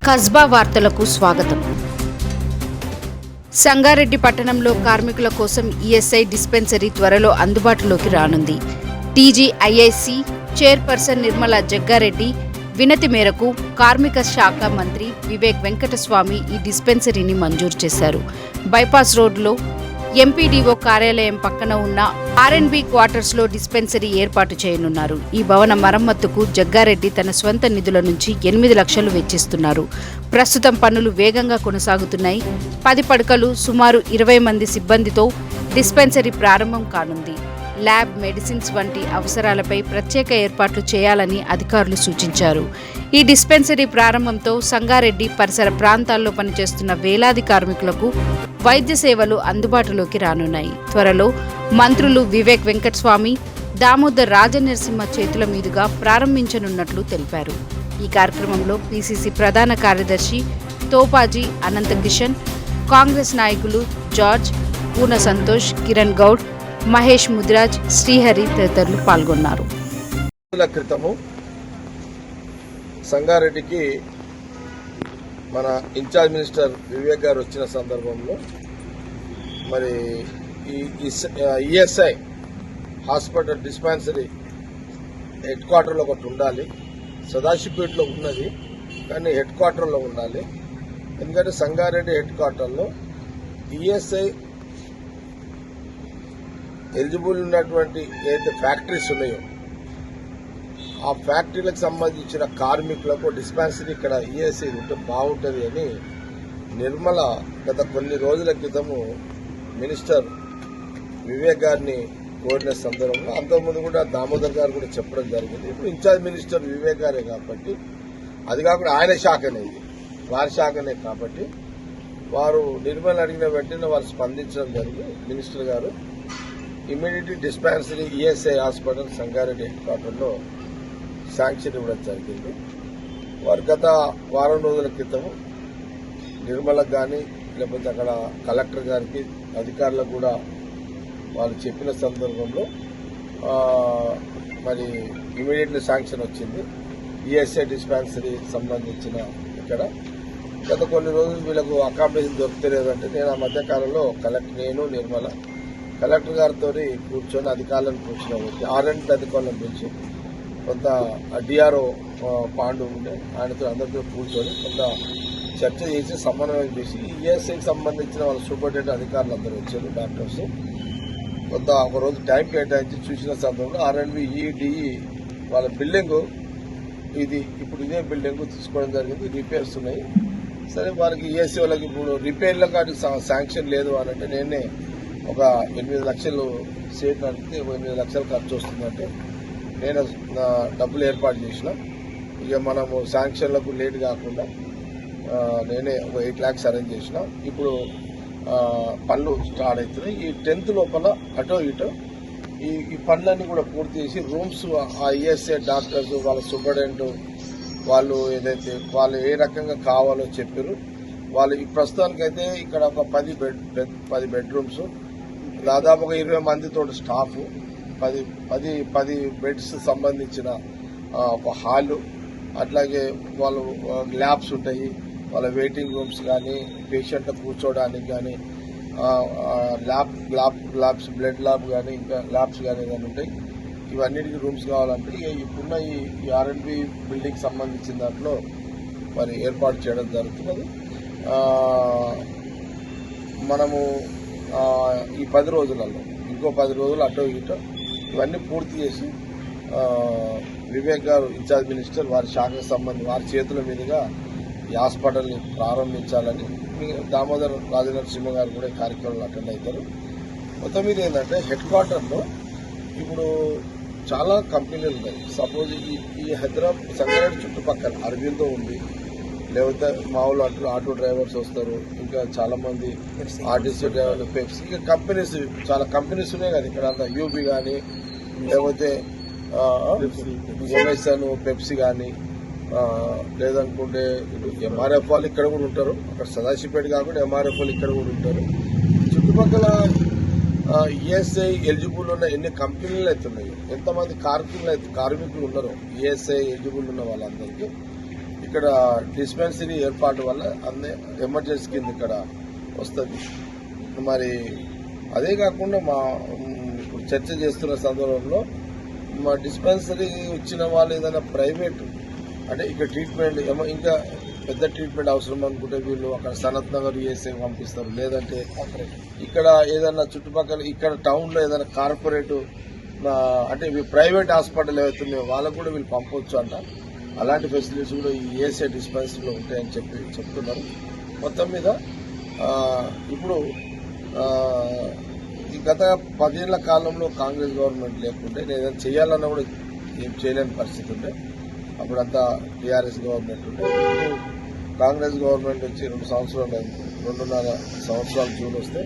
కస్బా వార్తలకు స్వాగతం. సంగారెడ్డి పట్టణంలో కార్మికుల కోసం ఈఎస్ఐ డిస్పెన్సరీ త్వరలో అందుబాటులోకి రానుంది. టీజీఐఐసి చైర్పర్సన్ నిర్మలా జగ్గారెడ్డి వినతి మేరకు కార్మిక శాఖ మంత్రి వివేక్ వెంకటస్వామి ఈ డిస్పెన్సరీని మంజూరు చేశారు. బైపాస్ రోడ్లో ఎంపీడీఓ కార్యాలయం పక్కన ఉన్న ఆర్ఎండ్బి క్వార్టర్స్లో డిస్పెన్సరీ ఏర్పాటు చేయనున్నారు. ఈ భవన మరమ్మతుకు జగ్గారెడ్డి తన స్వంత నిధుల నుంచి 8 లక్షలు వెచ్చిస్తున్నారు. ప్రస్తుతం పనులు వేగంగా కొనసాగుతున్నాయి. 10 పడకలు, సుమారు 20 మంది సిబ్బందితో డిస్పెన్సరీ ప్రారంభం కానుంది. ల్యాబ్, మెడిసిన్స్ వంటి అవసరాలపై ప్రత్యేక ఏర్పాట్లు చేయాలని అధికారులు సూచించారు. ఈ డిస్పెన్సరీ ప్రారంభంతో సంగారెడ్డి పరిసర ప్రాంతాల్లో పనిచేస్తున్న వేలాది కార్మికులకు వైద్య సేవలు అందుబాటులోకి రానున్నాయి. త్వరలో మంత్రులు వివేక్ వెంకటస్వామి, దామోదర్ రాజనరసింహ చేతుల మీదుగా ప్రారంభించనున్నట్లు తెలిపారు. ఈ కార్యక్రమంలో పిసిసి ప్రధాన కార్యదర్శి తోపాజీ అనంత కిషన్, కాంగ్రెస్ నాయకులు జార్జ్, పూన సంతోష్, కిరణ్ గౌడ్, మహేష్ ముదిరాజ్, శ్రీహరి తదితరులు పాల్గొన్నారు. క్రితము సంగారెడ్డికి మన ఇన్ఛార్జ్ మినిస్టర్ వివేక్ గారు వచ్చిన సందర్భంలో మరి ఈ ఈఎస్ఐ హాస్పిటల్ డిస్పెన్సరీ హెడ్ క్వార్టర్లో ఒకటి ఉండాలి. సదాశివపేటలో ఉన్నది కానీ హెడ్ క్వార్టర్లో ఉండాలి. ఎందుకంటే సంగారెడ్డి హెడ్ క్వార్టర్లో ఈఎస్ఐ ఎలిజిబుల్ ఉన్నటువంటి ఏదైతే ఫ్యాక్టరీస్ ఉన్నాయో ఆ ఫ్యాక్టరీలకు సంబంధించిన కార్మికులకు డిస్పెన్సరీ ఇక్కడ ఈఎస్ఐ ఉంటే బాగుంటుంది అని నిర్మల గత కొన్ని రోజుల క్రితము మినిస్టర్ వివేక్ గారిని కోరిన సందర్భంలో అంతకుముందు కూడా దామోదర్ గారు కూడా చెప్పడం జరిగింది. ఇప్పుడు ఇన్ఛార్జ్ మినిస్టర్ వివేక్ గారే కాబట్టి, అది కాకుండా ఆయన శాఖనే, ఇది వారి శాఖనే కాబట్టి వారు నిర్మల అడిగిన వెంటనే వారు స్పందించడం జరిగింది. మినిస్టర్ గారు immediately dispensary ESI hospital Sangareddy head క్వార్టర్లో శాంక్షన్ ఇవ్వడం జరిగింది. వారు గత వారం రోజుల క్రితము నిర్మలకు కానీ లేకపోతే అక్కడ కలెక్టర్ గారికి అధికారులకు కూడా వాళ్ళు చెప్పిన సందర్భంలో మరి ఇమీడియట్లీ శాంక్షన్ వచ్చింది. ఈఎస్ఐ డిస్పెన్సరీ సంబంధించిన ఇక్కడ గత కొన్ని రోజులు వీళ్ళకు అకామిడేషన్ దొరుకుతలేదంటే నేను ఆ మధ్యకాలంలో నేను నిర్మల కలెక్టర్ గారితో కూర్చొని అధికారులను కూర్చున్నాము. ఆర్ఎండ్ అధికారులను పిలిచి కొంత డిఆర్ఓ పాండు ఉండే ఆయనతో అందరితో కూర్చొని కొంత చర్చ చేసి సమన్వయం చేసి ఈఎస్ఐకి సంబంధించిన వాళ్ళ సూపరింటెండెంట్ అధికారులు అందరూ వచ్చారు, డాక్టర్స్. కొంత ఒక రోజు టైం కేటాయించి చూసిన సందర్భంలో ఆర్ఎండ్బి ఈడిఈ వాళ్ళ బిల్డింగ్ ఇప్పుడు ఇదే బిల్డింగ్ తీసుకోవడం జరిగింది. రిపేర్స్ ఉన్నాయి. సరే వారికి ఈఎస్ఐ వాళ్ళకి ఇప్పుడు రిపేర్లకు వాటికి శాంక్షన్ లేదు అని అంటే నేనే ఒక 8 లక్షలు సేట్ అడిగితే 8 లక్షలు ఖర్చు వస్తుందంటే నేను డబ్బులు ఏర్పాటు చేసిన. ఇక మనము శాంక్షన్లకు లేట్ కాకుండా నేనే ఒక 8 lakhs అరేంజ్ చేసిన. ఇప్పుడు పనులు స్టార్ట్ అవుతున్నాయి. ఈ 10th లోపల అటో ఇటో ఈ పనులన్నీ కూడా పూర్తి చేసి రూమ్స్ ఆ ఈఎస్ఐ డాక్టర్స్ వాళ్ళ సూపరింటెండెంట్ వాళ్ళు ఏదైతే వాళ్ళు ఏ రకంగా కావాలో చెప్పారు. వాళ్ళు ఈ ప్రస్తుతానికైతే ఇక్కడ ఒక 10 బెడ్రూమ్స్, దాదాపు ఒక 20 మందితో స్టాఫ్, 10 బెడ్స్ సంబంధించిన ఒక హాలు, అట్లాగే వాళ్ళు ల్యాబ్స్ ఉంటాయి, వాళ్ళ వెయిటింగ్ రూమ్స్ కానీ పేషెంట్లు కూర్చోవడానికి కానీ ల్యాబ్స్ బ్లడ్ ల్యాబ్ కానీ ఇంకా ల్యాబ్స్ కానీ ఏదైనా ఉంటాయి. ఇవన్నిటికీ రూమ్స్ కావాలంటే ఇప్పుడున్న ఈ ఆర్ఎండ్బి బిల్డింగ్ సంబంధించిన దాంట్లో మరి ఏర్పాటు చేయడం జరుగుతున్నది. మనము ఈ 10 రోజులలో ఇంకో 10 రోజులు అటో ఇటో ఇవన్నీ పూర్తి చేసి వివేక్ గారు ఇన్ఛార్జ్ మినిస్టర్ వారి శాఖకు సంబంధించి వారి చేతుల మీదుగా ఈ హాస్పిటల్ని ప్రారంభించాలని దామోదర్ రాజనరసింహ గారు కూడా కార్యక్రమాలు అటెండ్ అవుతారు. మొత్తం మీద ఏంటంటే హెడ్ క్వార్టర్లో ఇప్పుడు చాలా కంపెనీలు ఉన్నాయి. సపోజ్ ఈ హైదరాబాద్ సంగారెడ్డి చుట్టుపక్కల అరవిందో ఉంది, లేకపోతే మామూలు ఆటో డ్రైవర్స్ వస్తారు, ఇంకా చాలా మంది ఆర్టీసీ డ్రైవర్లు, పెప్సీ, ఇంకా కంపెనీస్ చాలా కంపెనీస్ ఉన్నాయి కదా ఇక్కడ అంతా. యూబీ కానీ లేకపోతే ఎంఎస్ఎన్, పెప్సీ కానీ లేదనుకుంటే ఎంఆర్ఎఫ్ వాళ్ళు ఇక్కడ కూడా ఉంటారు. అక్కడ సదాశివపేట కాకుండా ఎంఆర్ఎఫ్ వాళ్ళు ఇక్కడ కూడా ఉంటారు. చుట్టుపక్కల ఈఎస్ఐ ఎలిజిబుల్ ఉన్న ఎన్ని కంపెనీలు అయితే ఉన్నాయో, ఎంతమంది కార్మికులు ఉన్నారో ఈఎస్ఐ ఎలిజిబుల్ ఉన్న వాళ్ళందరికీ ఇక్కడ డిస్పెన్సరీ ఏర్పాటు వల్ల అన్ని ఎమర్జెన్సీ కింద ఇక్కడ వస్తుంది. మరి అదే కాకుండా ఇప్పుడు చర్చ చేస్తున్న సందర్భంలో మా డిస్పెన్సరీ వచ్చిన వాళ్ళు ఏదైనా ప్రైవేట్ అంటే ఇక్కడ ట్రీట్మెంట్ ఇంకా పెద్ద ట్రీట్మెంట్ అవసరం అనుకుంటే వీళ్ళు అక్కడ సనత్ నగర్ యూఎస్ఏ పంపిస్తారు. లేదంటే ఇక్కడ ఏదైనా చుట్టుపక్కల ఇక్కడ టౌన్లో ఏదైనా కార్పొరేట్ అంటే ప్రైవేట్ హాస్పిటల్ ఏవైతున్నాయో వాళ్ళకు కూడా వీళ్ళు పంపవచ్చు అంట. అలాంటి ఫెసిలిటీస్ కూడా ఈ యూఎస్ఏ డిస్పెన్సరీలో ఉంటాయని చెప్తున్నారు. మొత్తం మీద ఇప్పుడు ఈ గత 10 ఏళ్ల కాలంలో కాంగ్రెస్ గవర్నమెంట్ లేకుంటే నేను ఏదైనా చేయాలన్నా కూడా ఏం చేయలేని పరిస్థితి ఉంటే అప్పుడంతా టీఆర్ఎస్ గవర్నమెంట్ ఉంటే. కాంగ్రెస్ గవర్నమెంట్ వచ్చి 2 సంవత్సరాలు 2.5 సంవత్సరాలు జూన్ వస్తే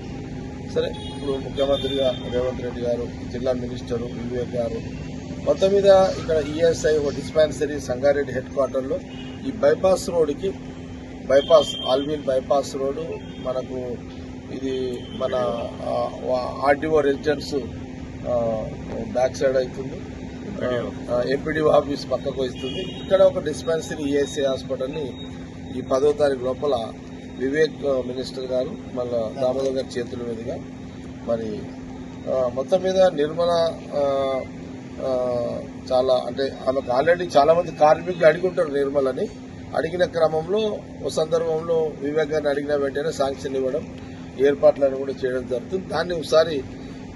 సరే ఇప్పుడు ముఖ్యమంత్రిగా రేవంత్ రెడ్డి గారు, జిల్లా మినిస్టరు వివేక్ గారు మొత్తం మీద ఇక్కడ ఈఎస్ఐ ఒక డిస్పెన్సరీ సంగారెడ్డి హెడ్ క్వార్టర్లో ఈ బైపాస్ రోడ్డుకి ఆల్విన్ బైపాస్ రోడ్డు మనకు ఇది మన ఆర్డీఓ రెసిడెన్స్ బ్యాక్ సైడ్ అవుతుంది. ఎంపీడీఓ ఆఫీస్ పక్కకు వస్తుంది. ఇక్కడ ఒక డిస్పెన్సరీ ఈఎస్ఐ హాస్పిటల్ని ఈ 10వ తారీఖు లోపల వివేక్ మినిస్టర్ గారు మళ్ళా దామోదర్ గారి చేతుల మీదుగా మరి మొత్తం మీద నిర్మల చాలా అంటే ఆమెకు ఆల్రెడీ చాలా మంది కార్మికులు అడిగి నిర్మలని. అడిగిన క్రమంలో ఓ సందర్భంలో వివేక్ గారిని అడిగిన వెంటనే శాంక్షన్ ఇవ్వడం, ఏర్పాట్లను కూడా చేయడం జరుగుతుంది. దాన్ని ఒకసారి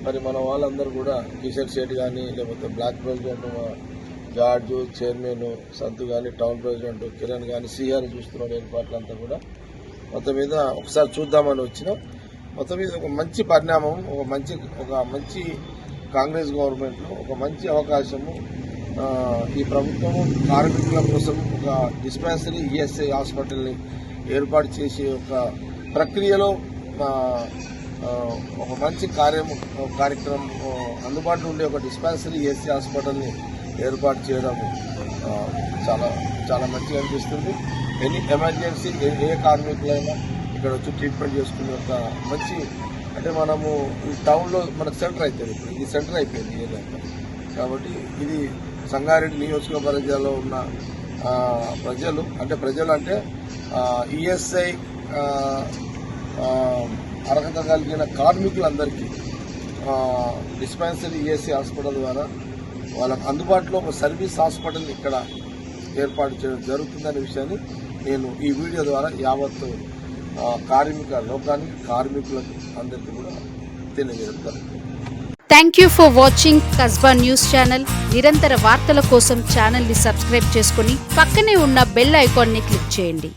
మరి మన వాళ్ళందరూ కూడా కిషన్ శెట్టి కానీ లేకపోతే బ్లాక్ ప్రెసిడెంట్ జార్జ్, చైర్మన్ సంతు కానీ, టౌన్ ప్రెసిడెంట్ కిరణ్ కానీ, సిఆర్ చూస్తున్న ఏర్పాట్లంతా కూడా మొత్తం మీద ఒకసారి చూద్దామని వచ్చినాం. మొత్తం మీద ఒక మంచి పరిణామం, ఒక మంచి కాంగ్రెస్ గవర్నమెంట్లో ఒక మంచి అవకాశము. ఈ ప్రభుత్వము కార్మికుల కోసం ఒక డిస్పెన్సరీ ఈఎస్ఐ హాస్పిటల్ని ఏర్పాటు చేసే ఒక ప్రక్రియలో ఒక మంచి కార్యక్రమం అందుబాటులో ఉండే ఒక డిస్పెన్సరీ ఈఎస్ఐ హాస్పిటల్ని ఏర్పాటు చేయడం చాలా చాలా మంచిగా అనిపిస్తుంది. ఎనీ ఎమర్జెన్సీ ఏ కార్మికులైనా ఇక్కడ వచ్చి ట్రీట్మెంట్ చేసుకునే ఒక మంచి అంటే మనము ఈ టౌన్లో మనకు సెంటర్ అవుతుంది. ఇప్పుడు ఇది సెంటర్ అయిపోయింది ఏదైనా. కాబట్టి ఇది సంగారెడ్డి నియోజకవర్గంలో ఉన్న ప్రజలు అంటే ఈఎస్ఐ అర్హత కలిగిన కార్మికులందరికీ డిస్పెన్సరీ ఈఎస్ఐ హాస్పిటల్ ద్వారా వాళ్ళకు అందుబాటులో ఒక సర్వీస్ హాస్పిటల్ ఇక్కడ ఏర్పాటు చేయడం జరుగుతుందనే విషయాన్ని నేను ఈ వీడియో ద్వారా యావత్తు కార్మికులకు అందరికీ కూడా తెలియజేయడం జరుగుతుంది. Thank you for watching Kasba news channel. నిరంతర వార్తల కోసం ఛానల్ని సబ్స్క్రైబ్ చేసుకుని పక్కనే ఉన్న బెల్ ఐకాన్ని క్లిక్ చేయండి.